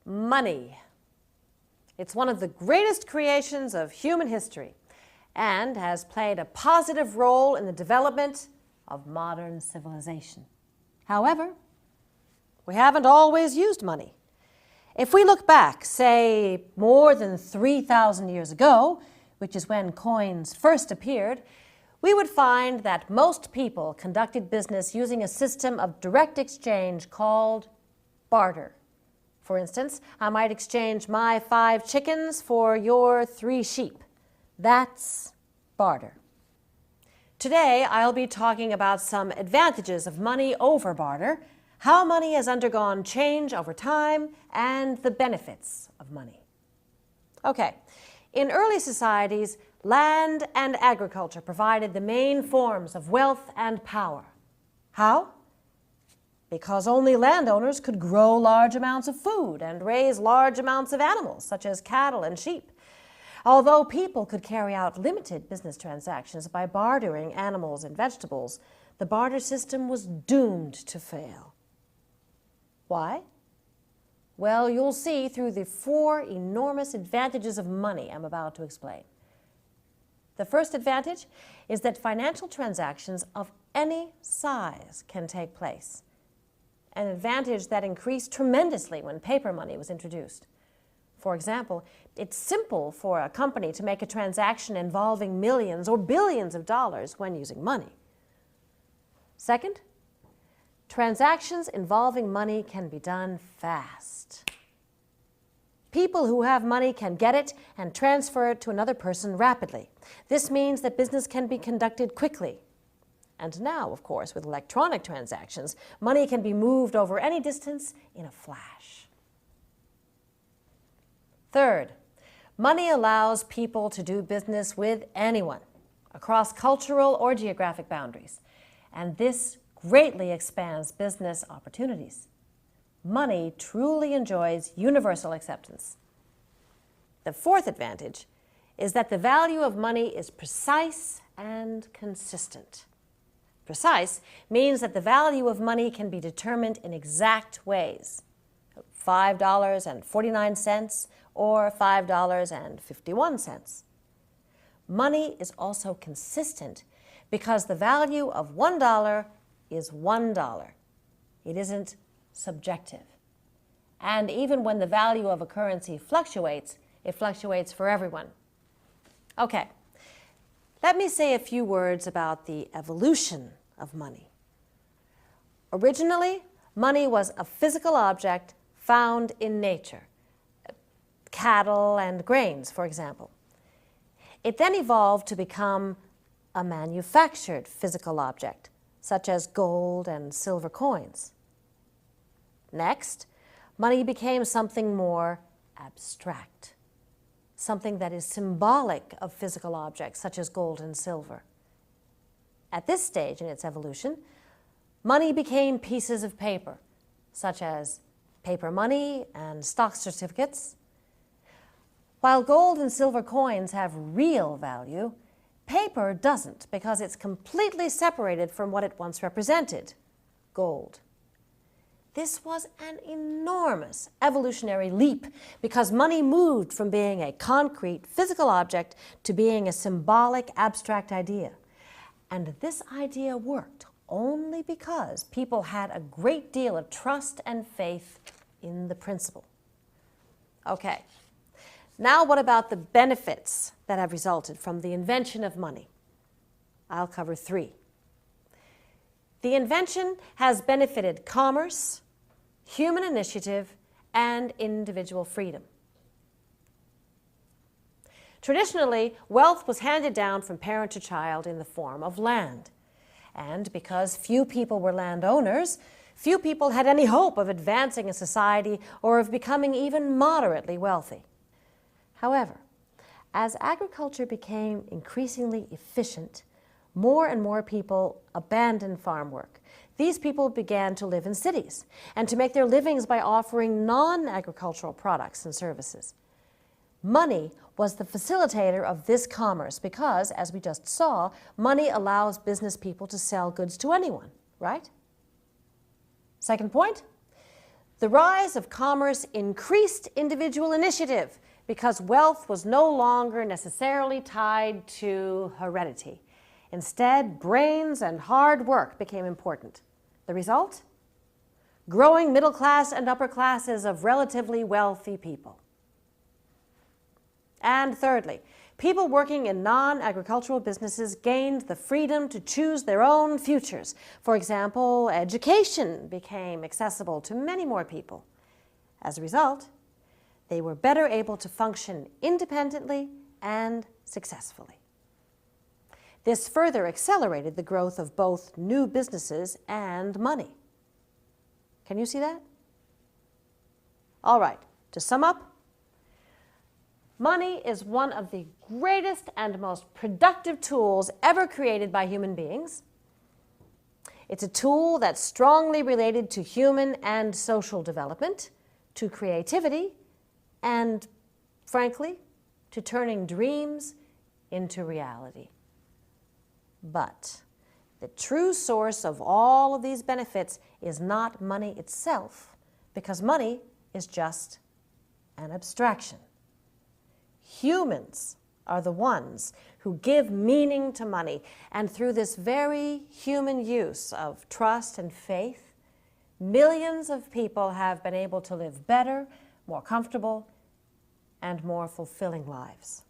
Money. It's one of the greatest creations of human history and has played a positive role in the development of modern civilization. However, we haven't always used money. If we look back, say, more than 3,000 years ago, which is when coins first appeared, we would find that most people conducted business using a system of direct exchange called barter. For instance, I might exchange my 5 chickens for your 3 sheep. That's barter. Today, I'll be talking about some advantages of money over barter, how money has undergone change over time, and the benefits of money. Okay, in early societies, land and agriculture provided the main forms of wealth and power. How? Because only landowners could grow large amounts of food and raise large amounts of animals, such as cattle and sheep. Although people could carry out limited business transactions by bartering animals and vegetables, the barter system was doomed to fail. Why? Well, you'll see through the 4 enormous advantages of money I'm about to explain. The first advantage is that financial transactions of any size can take place, an advantage that increased tremendously when paper money was introduced. For example, it's simple for a company to make a transaction involving millions or billions of dollars when using money. Second, transactions involving money can be done fast. People who have money can get it and transfer it to another person rapidly. This means that business can be conducted quickly. And now, of course, with electronic transactions, money can be moved over any distance in a flash. Third, money allows people to do business with anyone across cultural or geographic boundaries, and this greatly expands business opportunities. Money truly enjoys universal acceptance. The fourth advantage is that the value of money is precise and consistent. Precise means that the value of money can be determined in exact ways. $5.49 or $5.51. Money is also consistent because the value of $1 is $1. It isn't subjective. And even when the value of a currency fluctuates, it fluctuates for everyone. Okay, let me say a few words about the evolution of money. Originally, money was a physical object found in nature, cattle and grains, for example. It then evolved to become a manufactured physical object, such as gold and silver coins. Next, money became something more abstract, something that is symbolic of physical objects, such as gold and silver. At this stage in its evolution, money became pieces of paper, such as paper money and stock certificates. While gold and silver coins have real value, paper doesn't, because it's completely separated from what it once represented, gold. This was an enormous evolutionary leap because money moved from being a concrete physical object to being a symbolic abstract idea. And this idea worked only because people had a great deal of trust and faith in the principle. Okay, now what about the benefits that have resulted from the invention of money? I'll cover 3. The invention has benefited commerce, human initiative, and individual freedom. Traditionally, wealth was handed down from parent to child in the form of land. And because few people were landowners, few people had any hope of advancing a society or of becoming even moderately wealthy. However, as agriculture became increasingly efficient, more and more people abandoned farm work. These people began to live in cities and to make their livings by offering non-agricultural products and services. Money was the facilitator of this commerce because, as we just saw, money allows business people to sell goods to anyone, right? Second point, The rise of commerce increased individual initiative because wealth was no longer necessarily tied to heredity. Instead, brains and hard work became important. The result? Growing middle class and upper classes of relatively wealthy people. And thirdly, people working in non-agricultural businesses gained the freedom to choose their own futures. For example, education became accessible to many more people. As a result, they were better able to function independently and successfully. This further accelerated the growth of both new businesses and money. Can you see that? All right, to sum up, money is one of the greatest and most productive tools ever created by human beings. It's a tool that's strongly related to human and social development, to creativity, and, frankly, to turning dreams into reality. But the true source of all of these benefits is not money itself, because money is just an abstraction. Humans are the ones who give meaning to money, and through this very human use of trust and faith, millions of people have been able to live better, more comfortable, and more fulfilling lives.